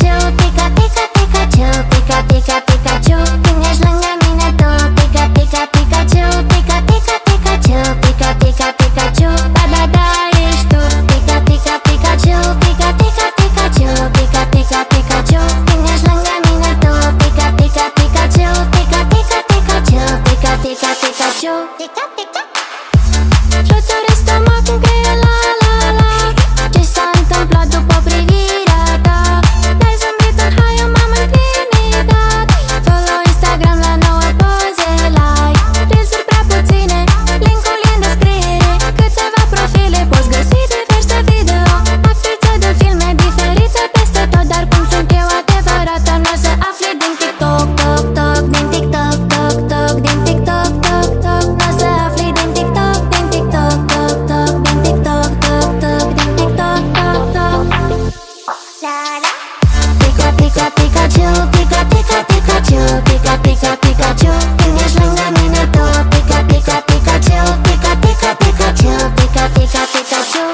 Pikachu, Pika, Pika, Pikachu, Pika, Pika, Pikachu. Când ești lângă mine tu, Pika, Pika, Pikachu, Pika, Pika, Pikachu, Pika, Pika, Pikachu. Da, da, da, ești tu, Pika, Pika, Pikachu, Pika, Pika, Pikachu, Pika, Pika, Pikachu. Când ești lângă mine tu, Pika, Pika, Pikachu, Pika, Pika, Pikachu, Pika, Pika, Pikachu. Pika, Pika. Fluturi stomacul creie la la la. Ce s-a întâmplat după privirea ta? Ne-ai zâmbit în hai, eu m-am intimidat. Follow Instagram la nouă poze, like. Reels-uri prea puține, link-ul e în descriere. Câteva profile, poți găsi diverse video. Actriță de filme diferite peste tot. Dar cum sunt eu adevărată, n-o să afli din TikTok, tok, tok. Din TikTok, tok, tok. Din TikTok, tok, tok. N-o să afli din TikTok, din TikTok, tok, tok. Din TikTok, tok, tok. Din TikTok, tok, tok. La la. Pika, Pika, Pikachu, Pika, Pika, Pikachu, Pika, Pika, Pikachu. Când ești lângă mine tu, Pika, Pika, Pikachu, Pika, Pika, Pikachu, Pika, Pika, Pikachu.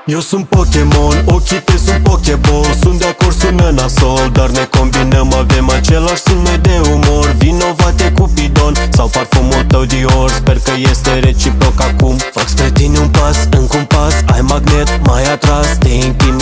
Eu sunt Pokémon, ochii tăi sunt Pokéball. Sunt de acord, sună nasol, dar ne combinăm, avem același sunet de umor. Vinovate Cupidon sau parfumul tău Dior. Sper că este reciproc acum. Fac spre tine un pas, încă un pas. Ai magnet, mai atras, te intim